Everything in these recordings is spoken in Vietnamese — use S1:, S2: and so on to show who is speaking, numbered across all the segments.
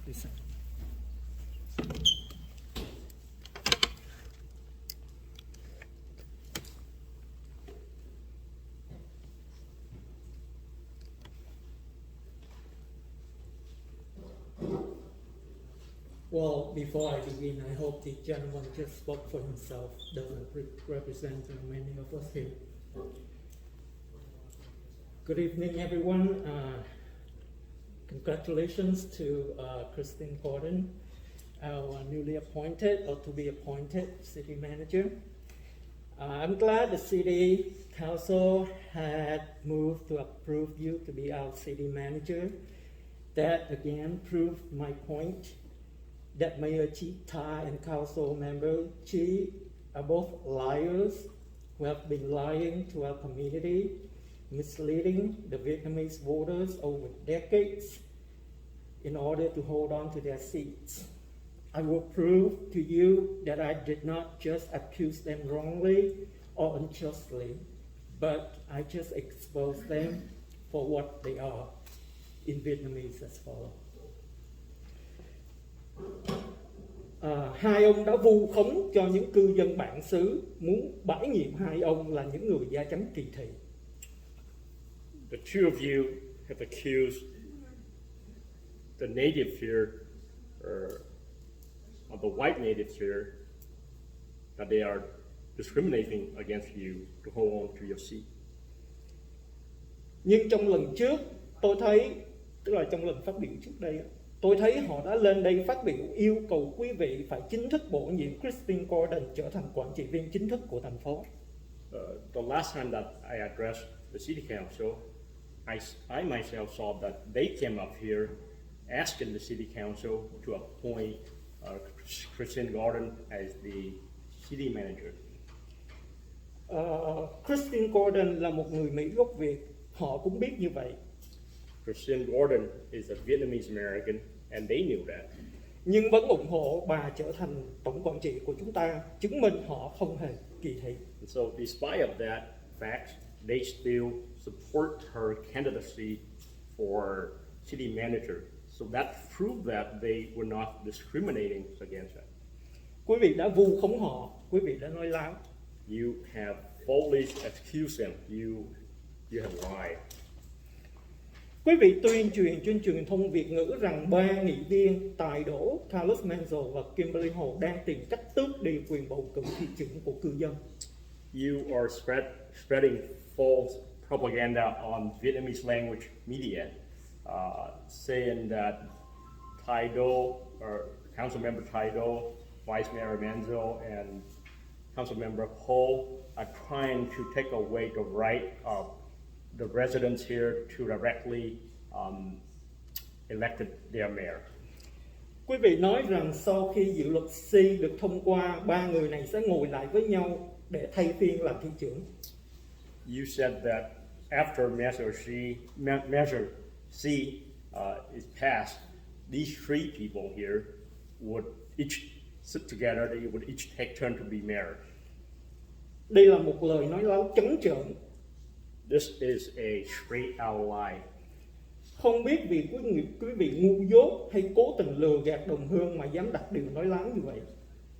S1: Listen. Well, before I begin, I hope the gentleman just spoke for himself, doesn't represent many of us here. Good evening, everyone. Congratulations to Christine Gordon, our newly appointed or to be appointed city manager. I'm glad the city council had moved to approve you to be our city manager. That again proved my point that Mayor Chi Tha and council member Chi are both liars who have been lying to our community, misleading the Vietnamese voters over decades in order to hold on to their seats. I will prove to you that I did not just accuse them wrongly or unjustly, but I just exposed them for what they are in Vietnamese as follows. Hai ông đã vu khống cho những cư dân bản xứ, muốn bãi nhiệm hai ông là những người da trắng kỳ thị.
S2: The two of you have accused the native here, or the white natives here, that they are discriminating against you to hold on to your seat.
S1: Nhưng trong lần trước, tôi thấy, tức là trong lần phát biểu trước đây, tôi thấy họ đã lên đây phát biểu yêu cầu quý vị phải chính thức bổ nhiệm Christine Gordon trở thành quản trị viên chính thức của thành phố.
S2: The last time that I addressed the city council, I myself saw that they came up here asking the city council to appoint Christine Gordon as the city manager.
S1: Christine Gordon là một người Mỹ gốc Việt, họ cũng biết như vậy.
S2: Christine Gordon is a Vietnamese American, and they knew that.
S1: Nhưng vẫn ủng hộ bà trở thành tổng quản trị của chúng ta, chứng minh họ không hề kỳ thị.
S2: And so, despite of that fact, they still support her candidacy for city manager. So that proved that they were not discriminating against her.
S1: Quý vị đã vu khống họ, quý vị đã nói láo.
S2: You have falsely accused them. You have lied.
S1: Quý vị tuyên truyền trên truyền thông Việt ngữ rằng ba nghị viên tài đỗ Carlos Menzel và Kimberly Hồ đang tìm cách tước đi quyền bầu cử thị trưởng của cư dân.
S2: You are spreading false propaganda on Vietnamese language media, saying that Thái Đô, or Council Member Thái Đô, Vice Mayor Menzel, and Council Member Ho are trying to take away the right of the residents here to directly elected their mayor.
S1: Quý vị nói rằng sau khi dự luật C được thông qua, ba người này sẽ ngồi lại với nhau để thay phiên làm thị trưởng.
S2: You said that after Measure C is passed, these three people here would each sit together. They would each take turn to be mayor.
S1: Đây là một lời nói láo trắng trợn.
S2: This is a straight out lie.
S1: Không biết vì quý vị ngu dốt hay cố tình lừa gạt đồng hương mà dám đặt điều nói láo như vậy.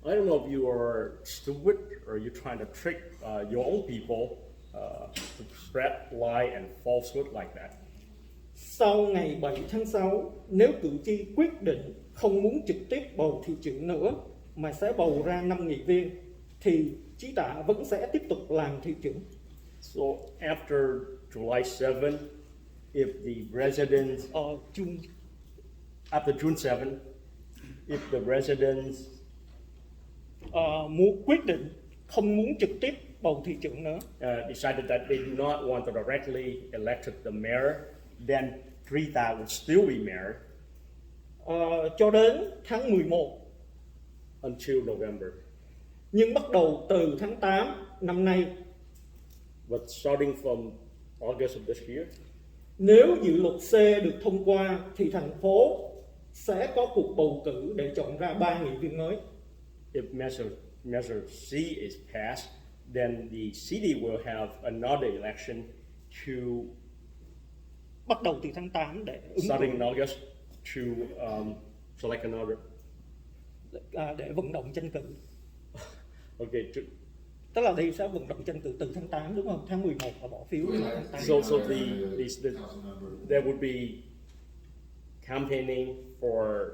S2: I don't know if you are stupid or you're trying to trick your own people to spread lie and falsehood like that.
S1: Sau ngày 7 tháng 6, nếu cử tri quyết định không muốn trực tiếp bầu thị trưởng nữa mà sẽ bầu ra 5 nghị viên, thì Chí Tạ vẫn sẽ tiếp tục làm thị trưởng.
S2: So after July 7, if the residents after June 7, if the residents
S1: muốn quyết định không muốn trực tiếp bầu thị trưởng nữa,
S2: decided that they do not want to directly elected the mayor, then Trita would still be mayor
S1: cho đến tháng 11.
S2: Until November.
S1: Nhưng bắt đầu từ tháng 8 năm nay,
S2: but starting from August of this year,
S1: nếu dự luật C được thông qua thì thành phố sẽ có cuộc bầu cử để chọn ra 3 nghị viên mới.
S2: If measure C is passed, then the city will have another election to
S1: bắt đầu từ tháng 8 để
S2: starting in August to Select another.
S1: Để vận động tranh cử.
S2: Okay.
S1: Tức là đi sẽ vận động tranh cử từ tháng 8 đúng không? Tháng 11 là bỏ phiếu nhưng mà tháng 8.
S2: So there would be campaigning for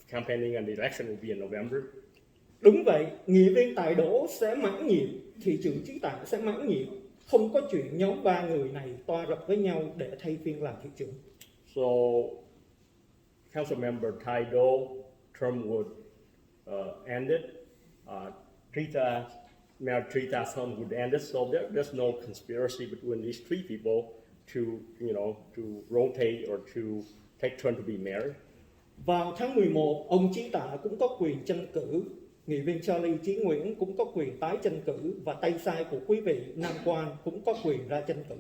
S2: campaigning and the election will be in November.
S1: Đúng vậy, nghị viên tài đỗ sẽ mãn nhiệm, thị trưởng trí tạ sẽ mãn nhiệm. Không có chuyện nhóm 3 người này toa rập với nhau để thay phiên làm thị trưởng.
S2: So council member Tai Do term would end it. Mayor Trita's term would end it. So there's no conspiracy between these three people to rotate or to take turn to be mayor.
S1: Vào tháng 11, ông Chí Tạ cũng có quyền tranh cử, nghị viên Charlie Chí Nguyễn cũng có quyền tái tranh cử và tay sai của quý vị Nam Quan cũng có quyền ra tranh cử.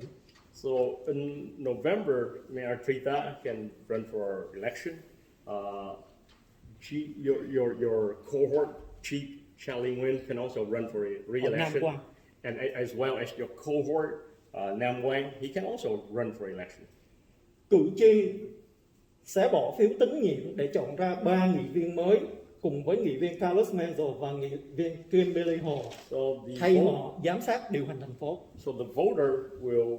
S2: So in November, Mayor Trita can run for election. Your cohort chief Charlie Nguyen can also run for re-election, and as well as your cohort Nam Quang, he can also run for election.
S1: Cử tri sẽ bỏ phiếu tín nhiệm để chọn ra 3 nghị viên mới cùng với nghị viên Carlos Menzo và nghị viên Cam B Kha thay họ giám sát điều hành thành phố.
S2: So the voter will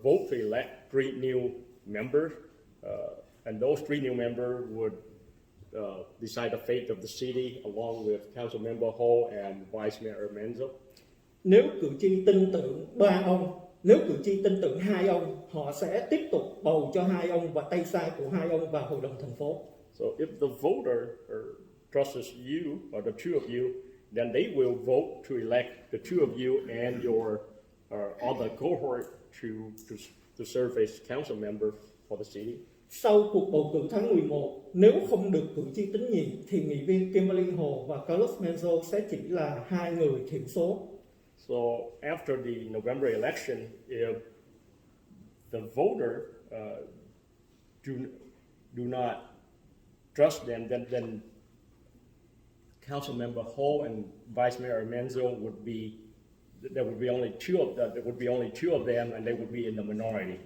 S2: vote to elect 3 new members, and those 3 new members would decide the fate of the city along with Council Member Ho and Vice Mayor Menzo.
S1: Nếu cử tri tin tưởng 3 ông, nếu cử tri tin tưởng 2 ông, họ sẽ tiếp tục bầu cho 2 ông và tay sai của 2 ông vào hội đồng thành phố.
S2: So if the voter trusts you or the two of you, then they will vote to elect the two of you and your other cohort to serve as council member for the city.
S1: Sau cuộc bầu cử tháng 11, nếu không được cử tri tín nhiệm thì nghị viên Cam B Kha và Carlos Menzo sẽ chỉ là 2 người thiểu số.
S2: So after the November election, if the voter do not trust them, then council member Ho and Vice Mayor Menzo there would be only two of them, and they would be in the minority.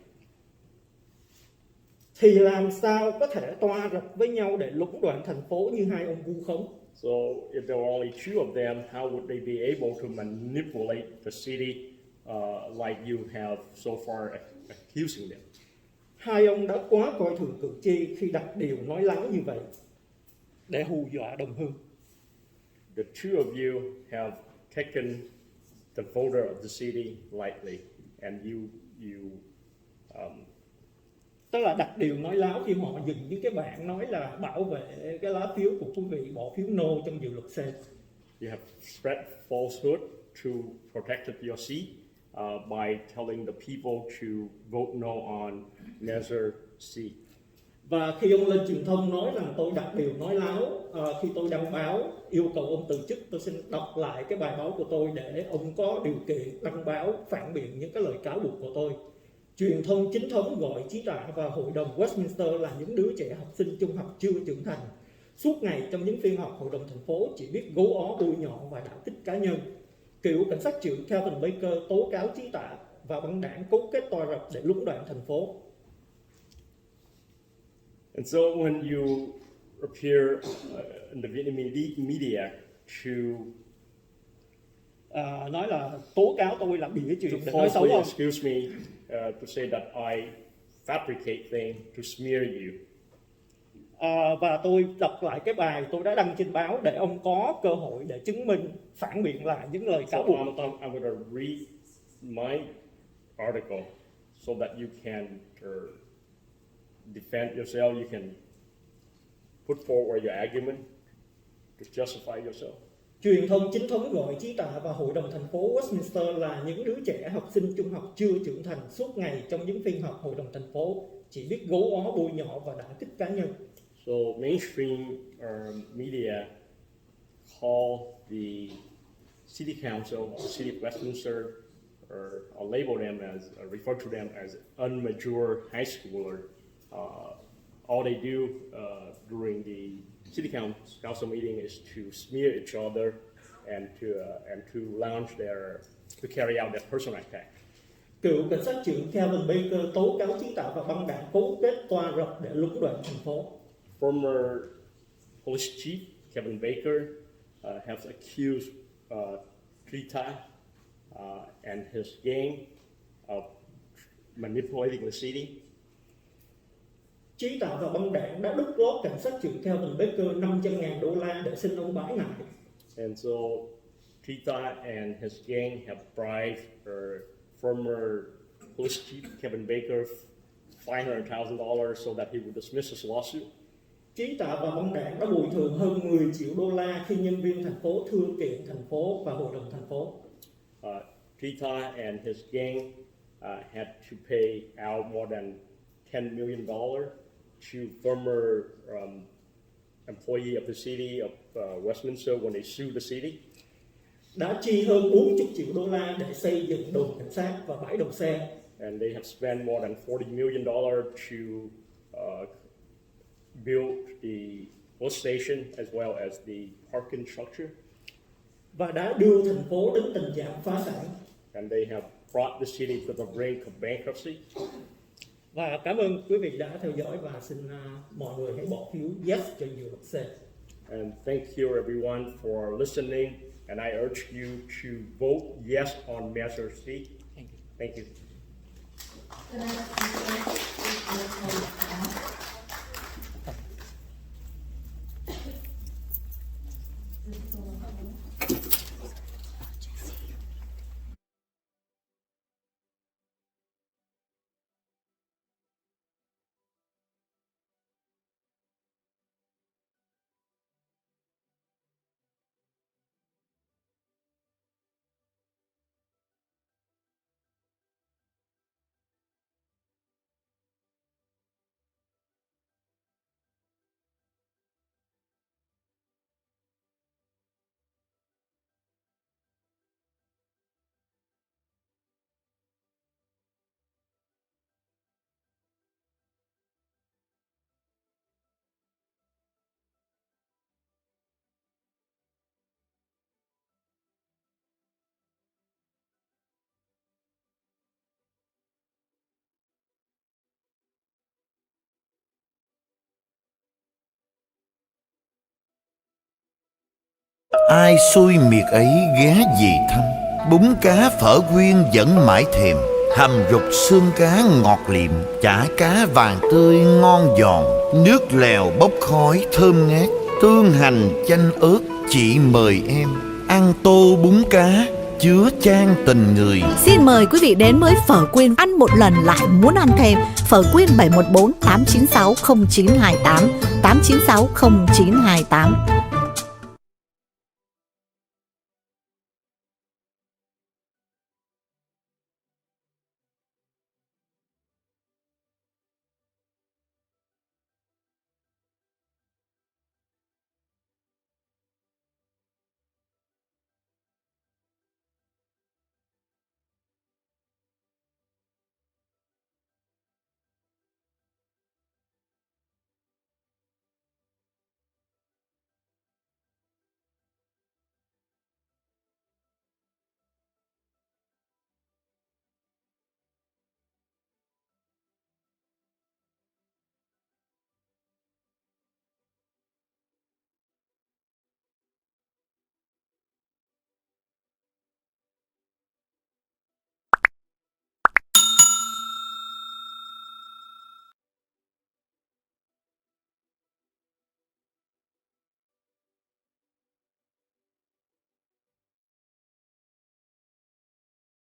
S1: Thì làm sao có thể toa rập với nhau để lũng đoạn thành phố như 2 ông vu khống?
S2: So if there were only two of them, how would they be able to manipulate the city like you have so far accusing them?
S1: 2 ông đã quá coi thường cử tri khi đặt điều nói láo như vậy để hù dọa đồng hương.
S2: The two of you have taken the voter of the city lightly, and you
S1: Tức là đặt điều nói láo khi họ dựng những cái bảng nói là bảo vệ cái lá phiếu của quý vị bỏ phiếu no trong dự luật C.
S2: You have spread falsehood to protect your seat by telling the people to vote no on Measure C.
S1: Và khi ông lên truyền thông nói rằng tôi đặt điều nói láo, khi tôi đăng báo yêu cầu ông từ chức, tôi xin đọc lại cái bài báo của tôi để ông có điều kiện đăng báo phản biện những cái lời cáo buộc của tôi. Truyền thông chính thống gọi Chí Tạ và Hội đồng Westminster là những đứa trẻ học sinh trung học chưa trưởng thành. Suốt ngày trong những phiên họp Hội đồng thành phố chỉ biết gấu ó bôi nhọ và đả kích cá nhân. Cựu cảnh sát trưởng Cam B Kha tố cáo Chí Tạ và băng đảng cấu kết toa rập để lũng đoạn thành phố.
S2: And so when you appear in the Vietnamese media to
S1: nói là tố cáo tôi là bịa chuyện để nói xấu
S2: falsely
S1: ông.
S2: excuse me to say that I fabricate things to smear you.
S1: Và tôi đọc lại cái bài tôi đã đăng trên báo để ông có cơ hội để chứng minh, phản biện lại những lời cáo buộc của tôi.
S2: I'm going to read my article so that you can defend yourself. You can put forward your argument to justify yourself.
S1: Truyền thông chính thống gọi Chí Tạ và Hội đồng thành phố Westminster là những đứa trẻ học sinh trung học chưa trưởng thành, suốt ngày trong những phiên họp Hội đồng thành phố chỉ biết gấu ó bôi nhọ và đả kích cá nhân.
S2: So mainstream media call the city council, the city of Westminster, or label them as, refer to them as unmature high schooler. All they do during the city council meeting is to smear each other and to launch to carry out their personal attack.
S1: Cựu cảnh sát trưởng Cam B Kha tố cáo Chí Tạ và băng đảng cấu kết toa rập để lũng đoạn thành phố.
S2: former police chief Kevin Baker has accused Trita and his gang of manipulating the city.
S1: Trí Tạ và băng đảng đã đút lót cảnh sát trưởng Kevin Baker $500,000 để xin ông bãi nại.
S2: And so Trita and his gang have bribed former police chief Kevin Baker $500,000 so that he would dismiss his lawsuit.
S1: Trí Tạ và băng đảng đã bồi thường hơn $10 triệu khi nhân viên thành phố thư kiện thành phố và hội đồng thành phố.
S2: Trita and his gang had to pay out more than $10 million to former employee of the city of Westminster when they sued the city.
S1: Đã chi hơn $40 triệu để xây dựng đồn cảnh sát và bãi đậu xe.
S2: And they have spent more than $40 million to build the bus station as well as the parking structure.
S1: Và đã đưa thành phố đến tình trạng phá sản.
S2: And they have brought the city to the brink of bankruptcy.
S1: Và cảm ơn quý vị đã theo dõi và xin mọi người hãy bỏ phiếu yes cho dự luật C.
S2: And thank you everyone for listening. And I urge you to vote yes on Measure C. Thank you.
S3: Ai xui miệt ấy ghé về thăm, bún cá phở quyên vẫn mãi thèm. Hầm rục xương cá ngọt liệm, chả cá vàng tươi ngon giòn, nước lèo bốc khói thơm ngát, tương hành chanh ớt. Chị mời em ăn tô bún cá chứa chan tình người.
S4: Xin mời quý vị đến với phở quyên, ăn một lần lại muốn ăn thêm. Phở quyên 714 896 0928 896 0928.